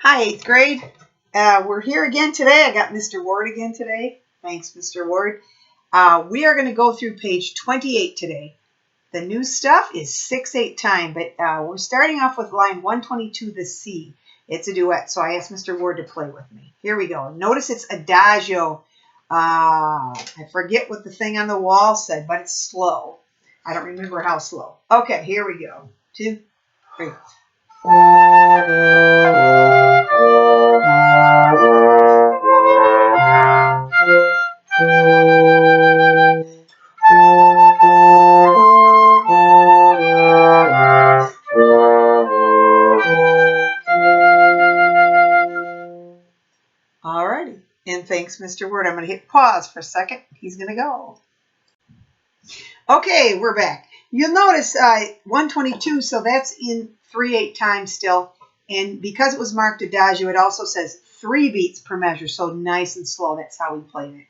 Hi, 8th grade. We're here again today. I got Mr. Ward again today. Thanks, Mr. Ward. We are going to go through page 28 today. The new stuff is 6/8 time, but we're starting off with line 122, the C. It's a duet, so I asked Mr. Ward to play with me. Here we go. Notice it's adagio. I forget what the thing on the wall said, but it's slow. I don't remember how slow. Okay, here we go. 2, 3. Alrighty, and thanks, Mr. Word. I'm going to hit pause for a second. He's going to go. Okay, we're back. You'll notice 122, so that's in 3/8 time still. And because it was marked adagio, it also says 3 beats per measure, so nice and slow. That's how we played it.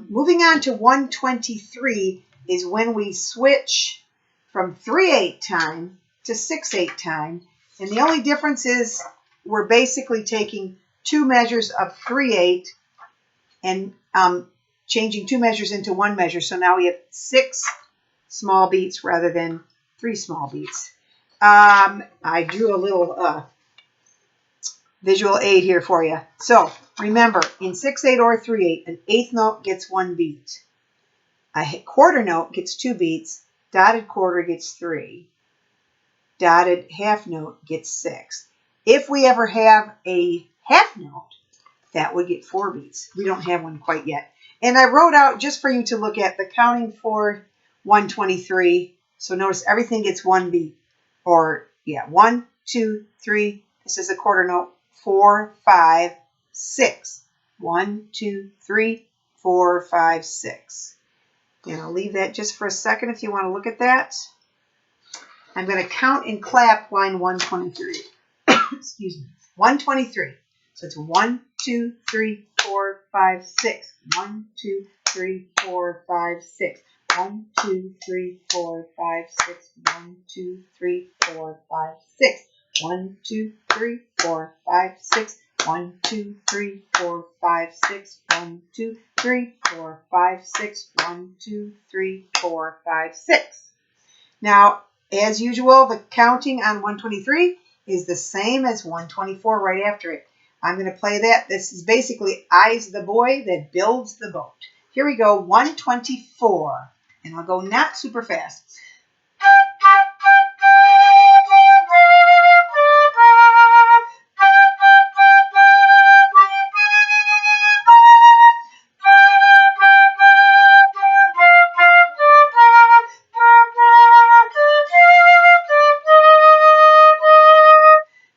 Moving on to 123 is when we switch from 3/8 time to 6/8 time. And the only difference is we're basically taking 2 measures of 3/8 and changing 2 measures into 1 measure. So now we have 6 small beats rather than 3 small beats. I drew a little visual aid here for you. So remember, in 6/8 or 3/8, an eighth note gets 1 beat. A quarter note gets 2 beats. Dotted quarter gets 3. Dotted half note gets 6. If we ever have a half note, that would get 4 beats. We don't have one quite yet. And I wrote out, just for you to look at, the counting for 123. So notice everything gets 1 beat. Or, 1, 2, 3. This is a quarter note. 4, 5, 6. 1, 2, 3, 4, 5, 6. And I'll leave that just for a second if you want to look at that. I'm going to count and clap line 123. Excuse me. 123. So it's 1, 2, 3, 4, 5, 6. 1, 2, 3, 4, 5, 6. 1, 2, 3, 4, 5, 6. 1, 2, 3, 4, 5, 6. 1, 2, 3, 4, 5, 6. 1, 2, 3, 4, 5, 6. 1, 2, 3, 4, 5, 6. 1, 2, 3, 4, 5, 6. Now, as usual, the counting on 123 is the same as 124 right after it. I'm going to play that. This is basically I's the boy that builds the boat. Here we go, 124. And I'll go not super fast.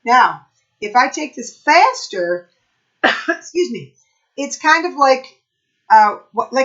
Now, if I take this faster, excuse me, it's kind of like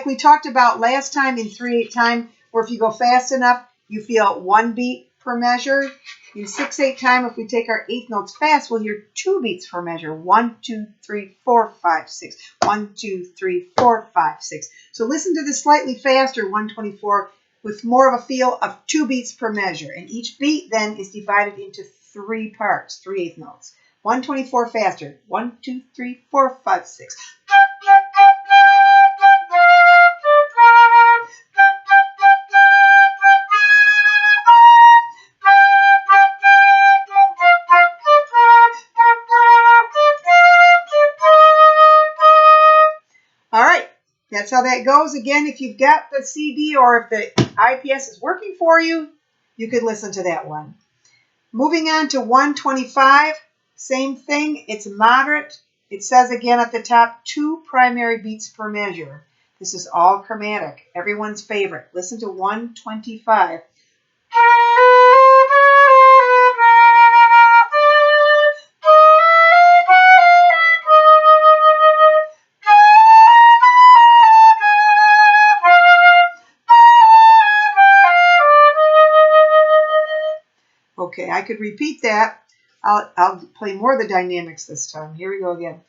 we talked about last time in 3/8 time, where if you go fast enough, you feel 1 beat per measure. In 6/8 time, if we take our eighth notes fast, we'll hear 2 beats per measure. 1, 2, 3, 4, 5, 6. 1, 2, 3, 4, 5, 6. So listen to this slightly faster 124 with more of a feel of 2 beats per measure. And each beat then is divided into 3 parts, 3/8 notes. 124 faster. 1, 2, 3, 4, 5, 6. All right, that's how that goes. Again, if you've got the CD or if the IPS is working for you, you could listen to that one. Moving on to 125, same thing. It's moderate. It says again at the top, 2 primary beats per measure. This is all chromatic, everyone's favorite. Listen to 125. Okay, I could repeat that. I'll play more of the dynamics this time. Here we go again.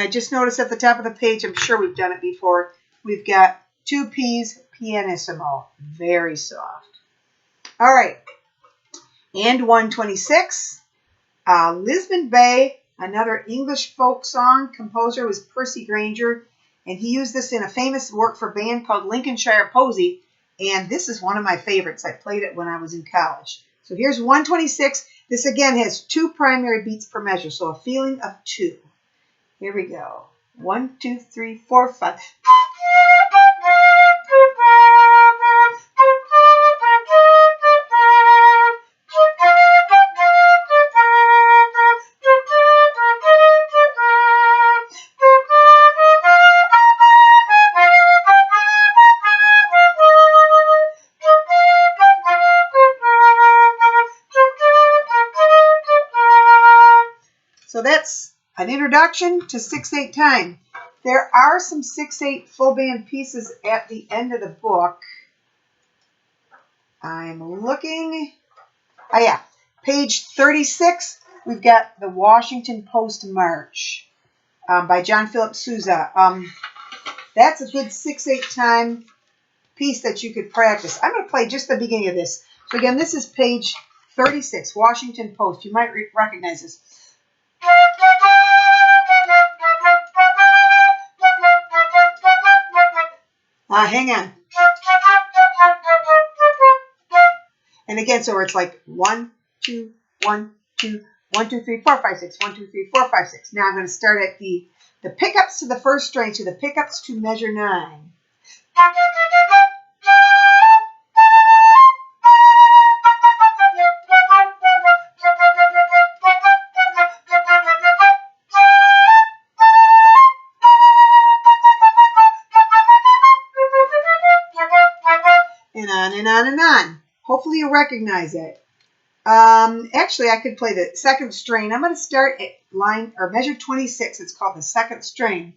I just noticed at the top of the page, I'm sure we've done it before, we've got 2 P's pianissimo. Very soft. All right. And 126. Lisbon Bay, another English folk song. Composer was Percy Grainger, and he used this in a famous work for band called Lincolnshire Posy, and this is one of my favorites. I played it when I was in college. So here's 126. This again has 2 primary beats per measure, so a feeling of 2. Here we go. 1, 2, 3, 4, 5. So that's an introduction to 6/8 time. There are some 6/8 full band pieces at the end of the book. I'm looking. Oh yeah, page 36. We've got the Washington Post March by John Philip Sousa. That's a good 6/8 time piece that you could practice. I'm going to play just the beginning of this. So again, this is page 36, Washington Post. You might recognize this. Hang on. And again, so it's like 1, 2, 1, 2, 1, 2, 3, 4, 5, 6, 1, 2, 3, 4, 5, 6. Now I'm going to start at the pickups to the first string, to the pickups to measure 9. And on and on and on. Hopefully you recognize it. Actually, I could play the second string. I'm going to start at line or measure 26. It's called the second string.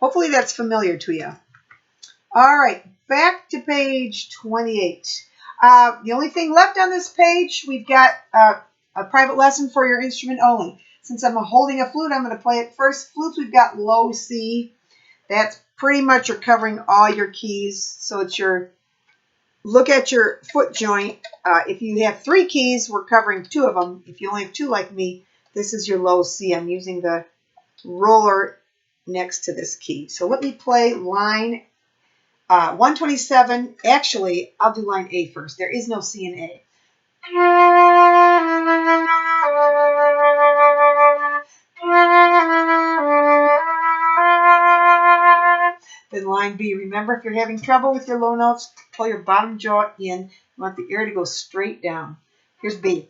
Hopefully that's familiar to you. All right, back to page 28. The only thing left on this page, we've got a private lesson for your instrument only. Since I'm holding a flute, I'm going to play it first. Flutes, we've got low C. That's pretty much you're covering all your keys. So it's your, look at your foot joint. If you have 3 keys, we're covering 2 of them. If you only have 2 like me, this is your low C. I'm using the roller next to this key. So let me play line 127. Actually, I'll do line A first. There is no C in A. Then line B. Remember, if you're having trouble with your low notes, pull your bottom jaw in. You want the air to go straight down. Here's B.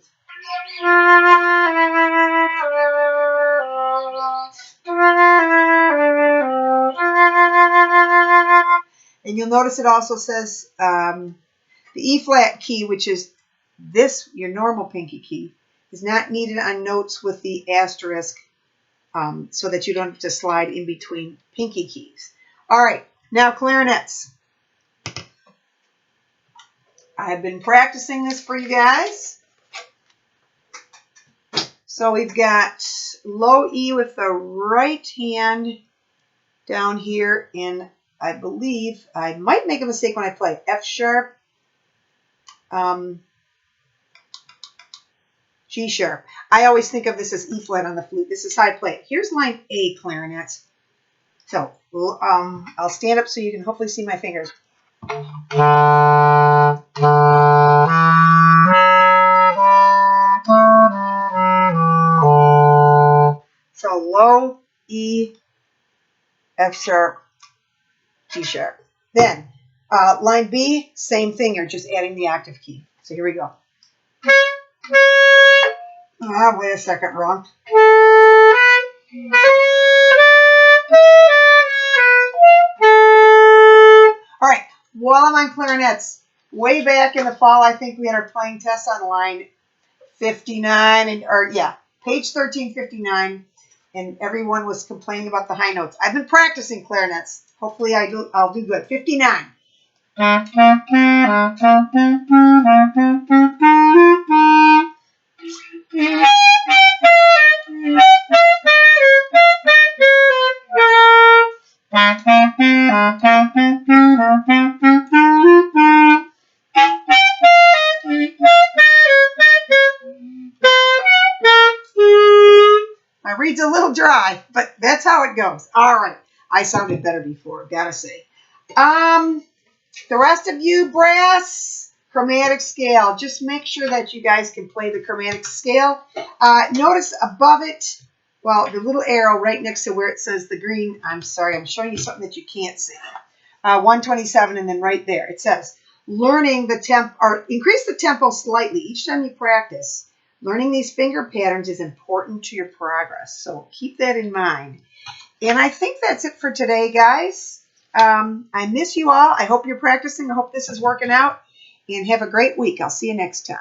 And you'll notice it also says the E flat key, which is this, your normal pinky key, is not needed on notes with the asterisk so that you don't have to slide in between pinky keys. All right, now clarinets. I've been practicing this for you guys. So we've got low E with the right hand down here in, I believe, I might make a mistake when I play F sharp, G sharp. I always think of this as E flat on the flute. This is how I play it. Here's line A clarinets. So I'll stand up so you can hopefully see my fingers. So low E, F sharp, G sharp. Then line B, same thing. You're just adding the octave key. So here we go. Wait a second, wrong. All right, while I'm on clarinets, way back in the fall, I think we had our playing test on line 59, page 1359, and everyone was complaining about the high notes. I've been practicing clarinets. Hopefully I'll do good. 59. My reed's a little dry, but that's how it goes. All right. I sounded better before, gotta say. The rest of you, brass, chromatic scale. Just make sure that you guys can play the chromatic scale. Notice above it, well, the little arrow right next to where it says the green. I'm sorry, I'm showing you something that you can't see. 127, and then right there it says learning the temp or increase the tempo slightly each time you practice. Learning these finger patterns is important to your progress, so keep that in mind. And I think that's it for today, guys. I miss you all. I hope you're practicing. I hope this is working out. And have a great week. I'll see you next time.